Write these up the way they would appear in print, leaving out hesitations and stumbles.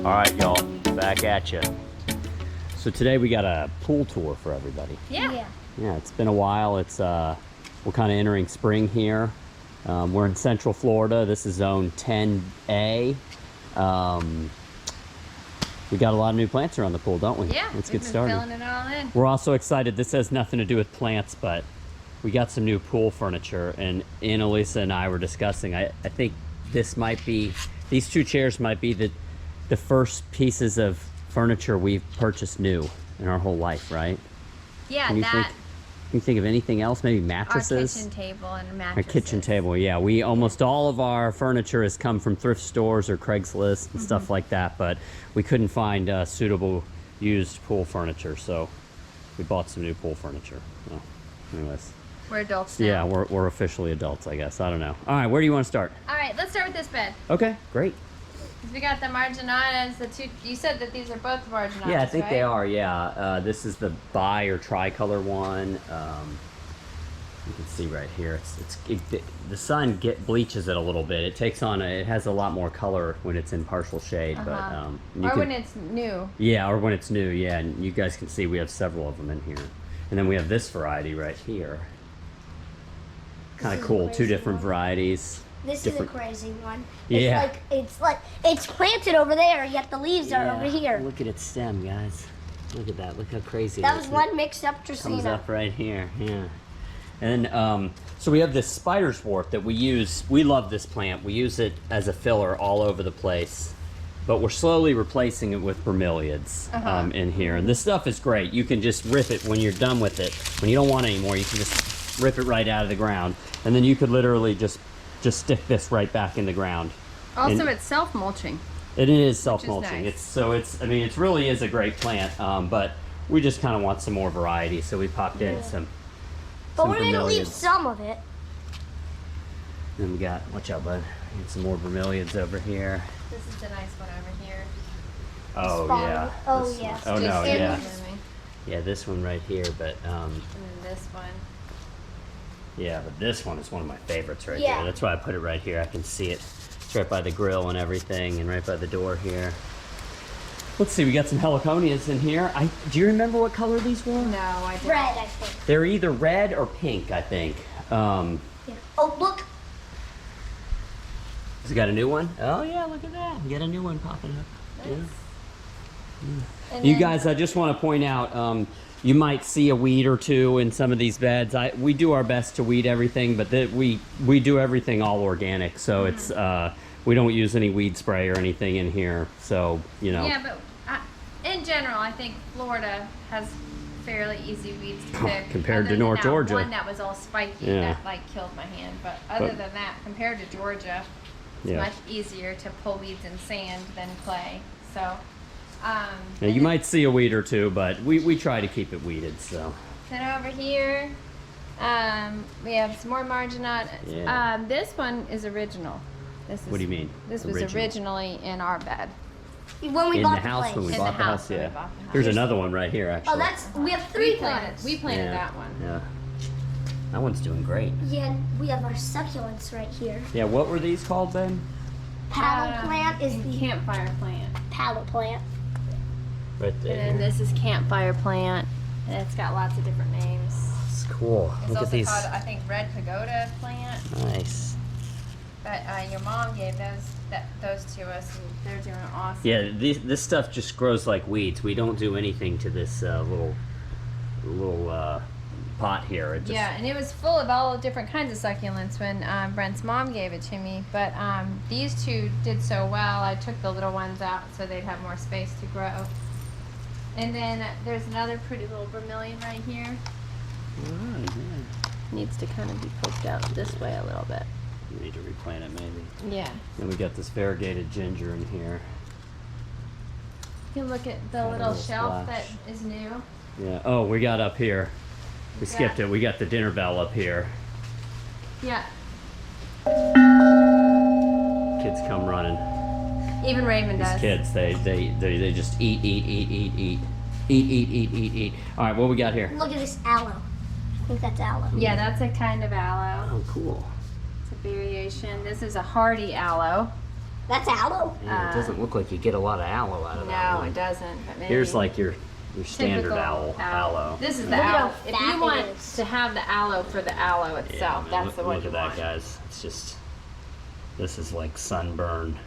All right, y'all, back at you. So today we got a pool tour for everybody. Yeah. Yeah, it's been a while. It's we're kind of entering spring here. We're in Central Florida. This is Zone 10A. We got a lot of new plants around the pool, don't we? Yeah. Let's get started. Filling it all in. We're also excited. This has nothing to do with plants, but we got some new pool furniture, and Annalisa and I were discussing. I think this might be, these two chairs might be the first pieces of furniture we've purchased new in our whole life, right? Yeah, Can you think of anything else? Maybe mattresses? Our kitchen table and mattresses. Our kitchen table, yeah. We almost all of our furniture has come from thrift stores or Craigslist and stuff like that, but we couldn't find suitable used pool furniture, so we bought some new pool furniture. Well, anyways. We're adults now. Yeah, we're officially adults, I guess. I don't know. All right, where do you want to start? All right, let's start with this bed. Okay, great. We got the marginatas, the two. You said that these are both marginatas, Yeah, I think right? they are, yeah. This is the bi or tricolor one. You can see right here. The sun bleaches it a little bit. It takes on it has a lot more color when it's in partial shade, when it's new. Yeah, or when it's new, yeah. And you guys can see we have several of them in here. And then we have this variety right here. Kind of cool, two different varieties. This is a crazy one. Yeah. It's planted over there, yet the leaves are over here. Look at its stem, guys. Look at that. Look how crazy That it was is. one mixed up Dracaena. Comes up right here, yeah. And so we have this spider's wart that we use. We love this plant. We use it as a filler all over the place. But we're slowly replacing it with bromeliads in here. And this stuff is great. You can just rip it when you're done with it. When you don't want it anymore, you can just rip it right out of the ground. And then you could literally just stick this right back in the ground. Also, and it's self-mulching. it is self-mulching. Nice. I mean, it really is a great plant. But we just kind of want some more variety, so we popped in some. But we're going to leave bromeliads. some of it. Then we got, watch out, bud. We got some more bromeliads over here. This is the nice one over here. Oh Spawn. yeah. Oh, This- yes. Oh no, Just yeah. in- Yeah, this one right here, but And then this one. yeah, but this one is one of my favorites right Yeah. here. That's why I put it right here. I can see it. It's right by the grill and everything, and right by the door here. Let's see, we got some heliconias in here. Do you remember what color these were? No, I don't. Red, I think. They're either red or pink, I think. Yeah. Oh, look. Has it got a new one? Oh yeah, look at that. You got a new one popping up. Nice. Yeah. And You then- guys, I just want to point out, you might see a weed or two in some of these beds. We do our best to weed everything, but we do everything all organic, so it's we don't use any weed spray or anything in here. So you know. Yeah, but in general, I think Florida has fairly easy weeds to pick. Compared other to than North that Georgia. One that was all spiky Yeah. that like killed my hand. But other than that, compared to Georgia, it's Yeah. much easier to pull weeds in sand than clay. So. Yeah, and you might see a weed or two, but we try to keep it weeded. So. Then over here, we have some more marginate. Yeah. This one is original. This is, What do you mean? This was originally in our bed. When we In bought the house when we In bought the the house house, when we yeah. bought the house. Here's another one right here, actually. Oh, we have three plants. We planted Yeah. that one. Yeah. That one's doing great. Yeah, we have our succulents right here. Yeah, what were these called, Ben? Paddle plant is the Campfire Plant. paddle plant. Right there. And then this is Campfire Plant. And it's got lots of different names. It's cool. It's Look also at these. called, I think, Red Pagoda Plant. Nice. But your mom gave those to us, and they're doing awesome. Yeah, this stuff just grows like weeds. We don't do anything to this little pot here. It just, Yeah, and it was full of all different kinds of succulents when Brent's mom gave it to me. But these two did so well, I took the little ones out so they'd have more space to grow. And then there's another pretty little vermilion right here. Alright, yeah. Needs to kind of be pushed out this way a little bit. You need to replant it maybe. Yeah. Then we got this variegated ginger in here. You can look at the Got a little little shelf splash. that is new. Yeah. Oh, we got up here. We skipped it. We got the dinner bell up here. Yeah. Kids come running. Even Raven These does. kids, they just eat. All right, what we got here? Look at this aloe. I think that's aloe. Yeah, that's a kind of aloe. Oh, cool. It's a variation. This is a hardy aloe. That's aloe. Yeah, it doesn't look like you get a lot of aloe out of that No, one. it doesn't. But maybe Here's like your standard typical aloe. This is the Look at aloe. how If fat you it want is. to have the aloe for the aloe Yeah, itself, man, that's the one look you at that, want. guys. It's just, this is like sunburn.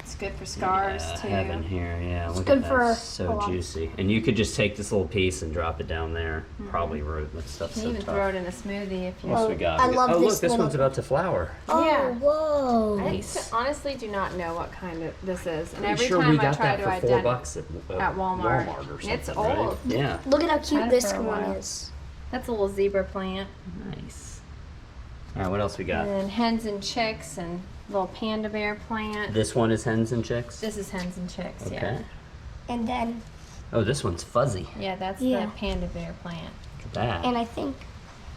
It's good for scars Yeah, too. heaven here, yeah. Look good at that, for so a lot. juicy. And you could just take this little piece and drop it down there. Probably root. That stuff's You so can even tough. throw it in a smoothie if you. What else we got? I love oh, this look, this little- one's about to flower. Oh, Yeah. whoa. I honestly do not know what kind of this is, and Pretty every sure time we I got try that to for $4 identify at at Walmart. or something, It's right? old. Yeah. Look at how cute Had it this for a one while. is. That's a little zebra plant. Nice. All right, what else we got? And then hens and chicks and little panda bear plant. This one is hens and chicks? This is hens and chicks. Okay. Yeah. And then, Oh, this one's fuzzy. Yeah, that's Yeah. the panda bear plant. Look at that. and I think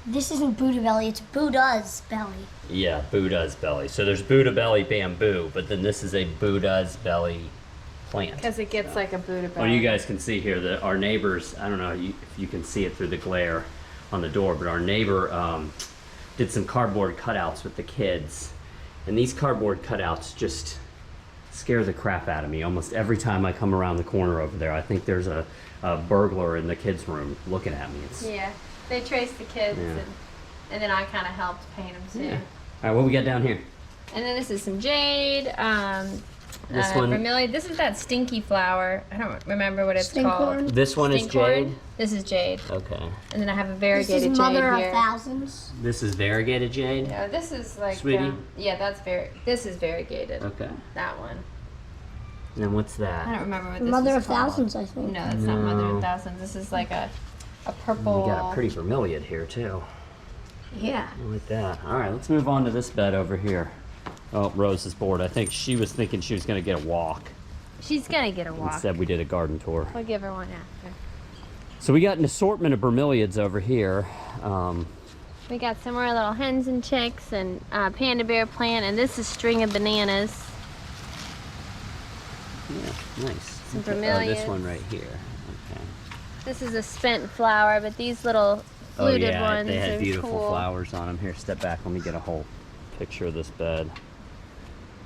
this isn't Buddha belly, it's Buddha's belly. Yeah, Buddha's belly. So there's Buddha belly bamboo, but then this is a Buddha's belly plant. Because it gets like a Buddha bear. Well, you guys can see here that our neighbors, I don't know if you can see it through the glare on the door, but our neighbor did some cardboard cutouts with the kids. And these cardboard cutouts just scare the crap out of me. Almost every time I come around the corner over there, I think there's a burglar in the kids' room looking at me. It's, Yeah, they traced the kids, Yeah. and then I kind of helped paint them too. yeah. All right, what we got down here? And then this is some jade. This one- Vermilion. This is that stinky flower. I don't remember what it's Stinkhorn? called. This one is Stinkhorn. jade. This is jade. Okay. And then I have a This variegated is jade mother here. of thousands. This is variegated jade. No, this is like Sweetie? yeah, that's this is variegated. Okay. That one. And then what's I that? don't remember what this Mother is of called. thousands, I think. No, that's not mother No. of thousands. This is like a purple. We got a pretty vermilion here too. Yeah. I like that. All right, let's move on to this bed over here. Oh, Rose is bored. I think she was thinking she was going to get a walk. She's gonna get a walk. Instead, we did a garden tour. We'll give her one after. So we got an assortment of bromeliads over here. We got some more little hens and chicks and panda bear plant, and this is string of bananas. Yeah, nice. Some Oh, this bromeliads. one right here. Okay. This is a spent flower, but these little fluted oh yeah, ones they had are beautiful cool. flowers on them. Here, step back. Let me get a whole picture of this bed.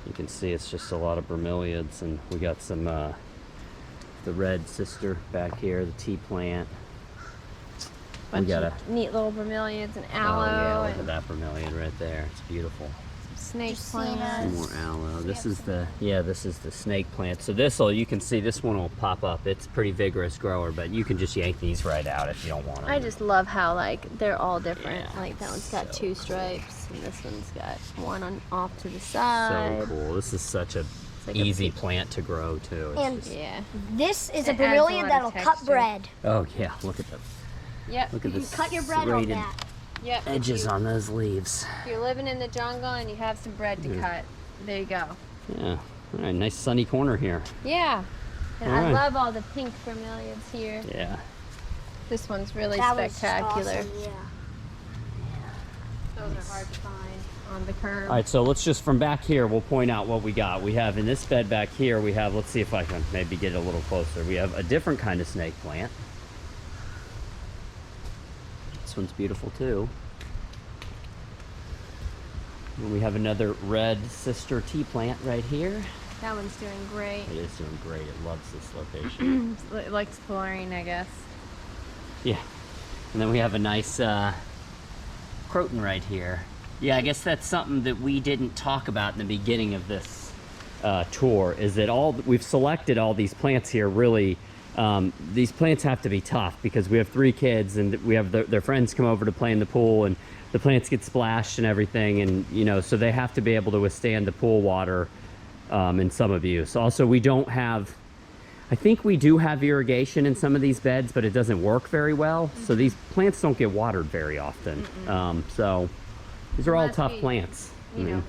You can see it's just a lot of bromeliads, and we got some the red sister back here, the tea plant. Bunch got of neat little bromeliads and aloe Oh yeah, look at and that bromeliad right there. It's beautiful. snake Just plant. Some more aloe. This is the snake plant. So you can see this one will pop up. It's a pretty vigorous grower, but you can just yank these right out if you don't want them. I just love how like they're all different. Yeah, Like that one's got so 2 stripes, and this one's got one on off to the side. so cool. This is such a like a easy plant to grow too. It's And just- Yeah. this is It a adds a vermilion lot that'll of cut texture. bread. oh yeah, look at the Yep. look at You the can cut your bread on serrated that. Yep. edges on those leaves. If you're living in the jungle and you have some bread to cut, there you go. Yeah. All right, nice sunny corner here. Yeah. And All I right. love all the pink bromeliads here. Yeah. This one's really That was spectacular. awesome, yeah. Those are hard to find on the curb. All right, so let's just from back here, we'll point out what we got. We have in this bed back here, we have, let's see if I can maybe get a little closer. We have a different kind of snake plant. This one's beautiful too. And we have another red sister tea plant right here. That one's doing great. It is doing great. It loves this location. It likes chlorine, I guess. Yeah. And then we have a nice Croton right here. Yeah, I guess that's something that we didn't talk about in the beginning of this tour, is that we've selected all these plants here really. These plants have to be tough because we have 3 kids and we have their friends come over to play in the pool, and the plants get splashed and everything, and so they have to be able to withstand the pool water in some abuse. Also, we don't have, I think we do have irrigation in some of these beds, but it doesn't work very well. So these plants don't get watered very often. So these are all Unless tough we, plants. You know,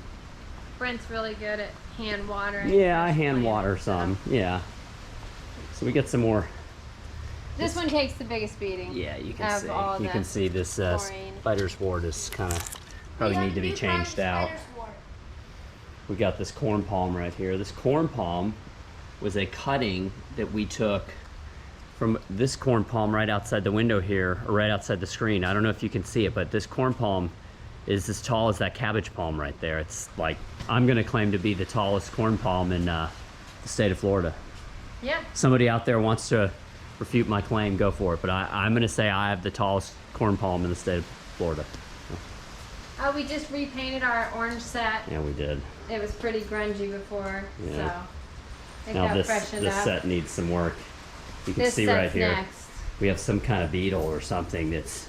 Brent's really good at hand watering. Yeah, I fresh hand plants, water so. some. Yeah. So we get some more. This one takes the biggest beating. Yeah, you can Of see. all You the can see this chlorine. spider's wart is kind of probably need to be changed out. We got this corn palm right here. This corn palm was a cutting that we took from this corn palm right outside the window here, or right outside the screen. I don't know if you can see it, but this corn palm is as tall as that cabbage palm right there. It's like, I'm gonna claim to be the tallest corn palm in the state of Florida. Yeah. Somebody out there wants to refute my claim, go for it. But I'm gonna say I have the tallest corn palm in the state of Florida. Oh, we just repainted our orange set. Yeah, we did. It was pretty grungy before, Yeah. so it Now got this freshened up. set needs some work. You can This see right set's here. next. We have some kind of beetle or something that's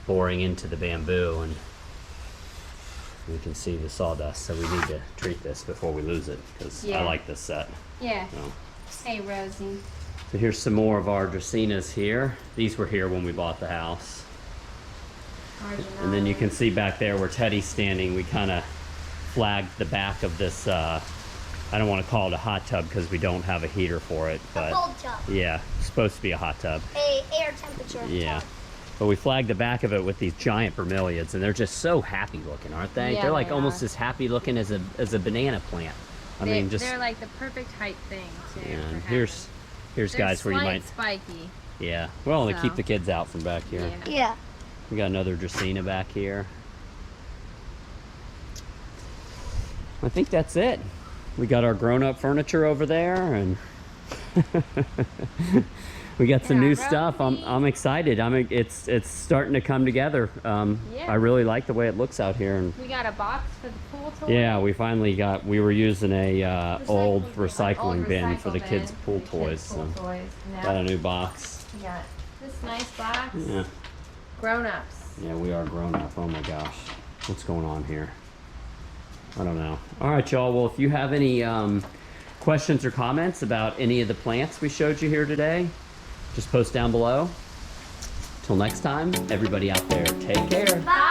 boring into the bamboo, and we can see the sawdust. So we need to treat this before we lose it, because I Yeah. like this set. Yeah. So. Hey, Rosie. So here's some more of our Dracaenas here. These were here when we bought the house. And then you can see back there where Teddy's standing, we kind of flagged the back of this, I don't want to call it a hot tub because we don't have a heater for it, A but cold tub. yeah, it's supposed to be a hot tub. A air temperature. Yeah. tub. But we flagged the back of it with these giant bromeliads, and they're just so happy looking, aren't they? Yeah, They're like they almost are. as happy looking as a banana plant. I mean, just they're like the perfect height thing too. yeah. for And having. here's They're guys where you might, spiky. yeah. Well, to keep So. the kids out from back here. Yeah. Yeah. We got another Dracaena back here. I think that's it. We got our grown-up furniture over there, and we got some Yeah, new stuff. Rosie. I'm excited. It's starting to come together. Yeah. I really like the way it looks out here, and We got a box for the pool toy. yeah, we finally got. We were using a old bin. recycling bin for the recycle kids' bin pool for the toys. kids' pool So toys. Now got a new box. we got this nice box. Yeah, Grown-ups. yeah, we are grown up. Oh my gosh, what's going on here? I don't know. All right, y'all. Well, if you have any questions or comments about any of the plants we showed you here today, just post down below. Till next time, everybody out there, take care. Bye.